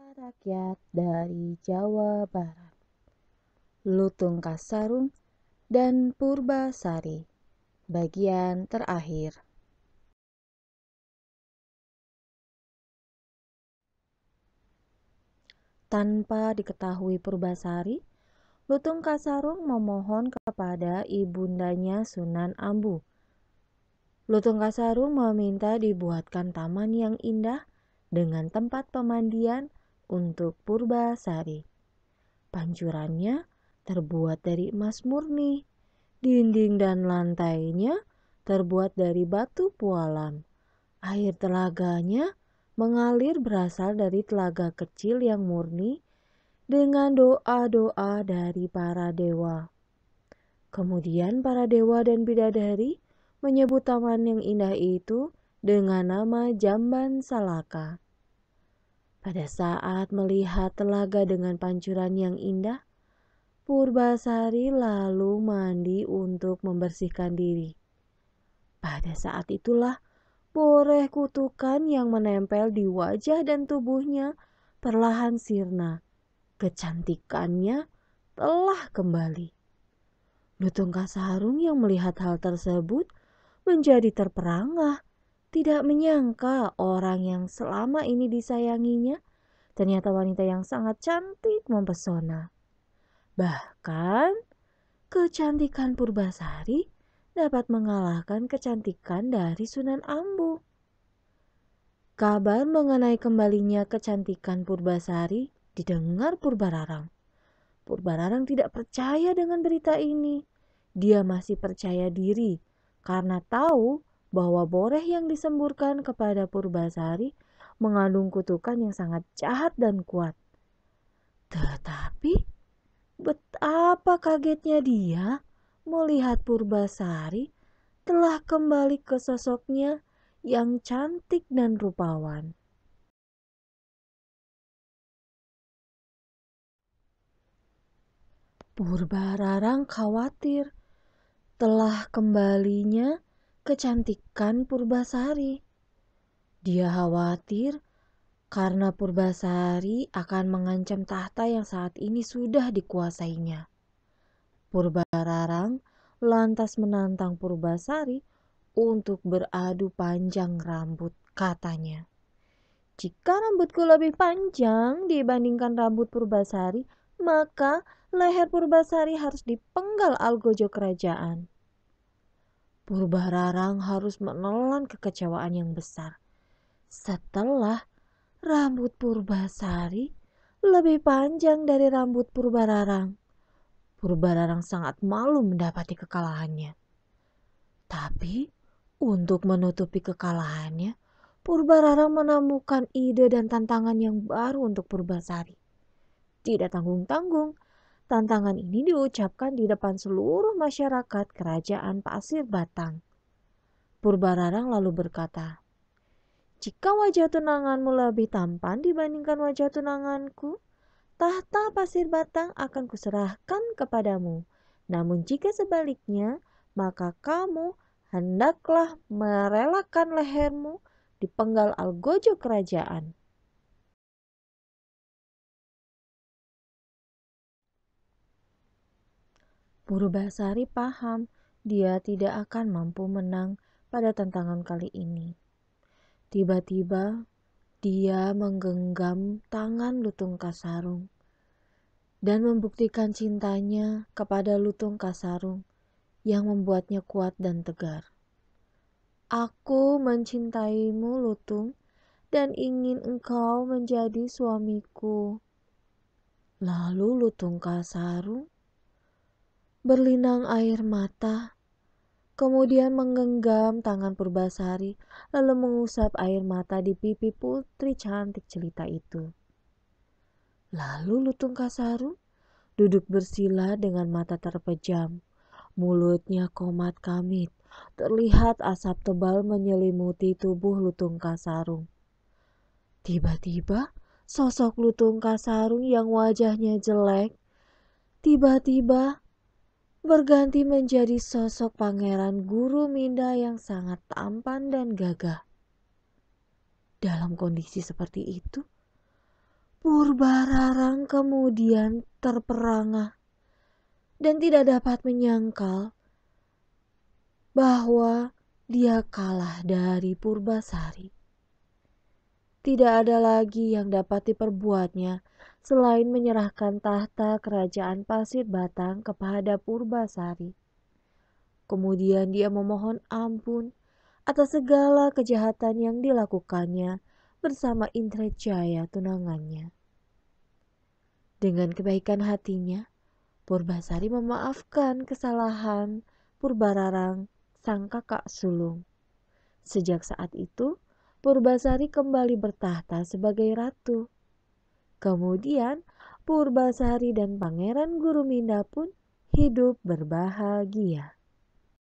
Rakyat dari Jawa Barat, Lutung Kasarung dan Purbasari, bagian terakhir. Tanpa diketahui Purbasari, Lutung Kasarung memohon kepada ibundanya Sunan Ambu. Lutung Kasarung meminta dibuatkan taman yang indah dengan tempat pemandian untuk Purbasari. Pancurannya terbuat dari emas murni. Dinding dan lantainya terbuat dari batu pualam. Air telaganya mengalir berasal dari telaga kecil yang murni dengan doa-doa dari para dewa. Kemudian para dewa dan bidadari menyebut taman yang indah itu dengan nama Jamban Salaka. Pada saat melihat telaga dengan pancuran yang indah, Purbasari lalu mandi untuk membersihkan diri. Pada saat itulah boreh kutukan yang menempel di wajah dan tubuhnya perlahan sirna. Kecantikannya telah kembali. Lutung Kasarung yang melihat hal tersebut menjadi terperangah. Tidak menyangka orang yang selama ini disayanginya ternyata wanita yang sangat cantik mempesona. Bahkan kecantikan Purbasari dapat mengalahkan kecantikan dari Sunan Ambu. Kabar mengenai kembalinya kecantikan Purbasari didengar Purbararang. Purbararang tidak percaya dengan berita ini. Dia masih percaya diri karena tahu bahwa boreh yang disemburkan kepada Purbasari mengandung kutukan yang sangat jahat dan kuat. Tetapi betapa kagetnya dia melihat Purbasari telah kembali ke sosoknya yang cantik dan rupawan. Purbararang khawatir telah kembalinya kecantikan Purbasari. Dia khawatir karena Purbasari akan mengancam tahta yang saat ini sudah dikuasainya. Purbararang lantas menantang Purbasari untuk beradu panjang rambut, katanya. Jika rambutku lebih panjang dibandingkan rambut Purbasari, maka leher Purbasari harus dipenggal algojo kerajaan. Purbararang harus menelan kekecewaan yang besar. Setelah rambut Purbasari lebih panjang dari rambut Purbararang, Purbararang sangat malu mendapati kekalahannya. Tapi untuk menutupi kekalahannya, Purbararang menemukan ide dan tantangan yang baru untuk Purbasari. Tidak tanggung-tanggung, tantangan ini diucapkan di depan seluruh masyarakat kerajaan Pasir Batang. Purbararang lalu berkata, "Jika wajah tunanganmu lebih tampan dibandingkan wajah tunanganku, tahta Pasir Batang akan kuserahkan kepadamu. Namun jika sebaliknya, maka kamu hendaklah merelakan lehermu dipenggal algojo kerajaan." Purbasari paham dia tidak akan mampu menang pada tantangan kali ini. Tiba-tiba dia menggenggam tangan Lutung Kasarung dan membuktikan cintanya kepada Lutung Kasarung yang membuatnya kuat dan tegar. "Aku mencintaimu, Lutung, dan ingin engkau menjadi suamiku." Lalu Lutung Kasarung berlinang air mata, kemudian menggenggam tangan Purbasari lalu mengusap air mata di pipi putri cantik jelita itu. Lalu Lutung Kasarung duduk bersila dengan mata terpejam. Mulutnya komat kamit, terlihat asap tebal menyelimuti tubuh Lutung Kasarung. Tiba-tiba sosok Lutung Kasarung yang wajahnya jelek tiba-tiba berganti menjadi sosok Pangeran Guruminda yang sangat tampan dan gagah. Dalam kondisi seperti itu, Purbararang kemudian terperangah dan tidak dapat menyangkal bahwa dia kalah dari Purbasari. Tidak ada lagi yang dapat diperbuatnya selain menyerahkan tahta kerajaan Pasir Batang kepada Purbasari. Kemudian dia memohon ampun atas segala kejahatan yang dilakukannya bersama Indrajaya tunangannya. Dengan kebaikan hatinya, Purbasari memaafkan kesalahan Purbararang sang kakak sulung. Sejak saat itu, Purbasari kembali bertahta sebagai ratu. Kemudian, Purbasari dan Pangeran Guruminda pun hidup berbahagia.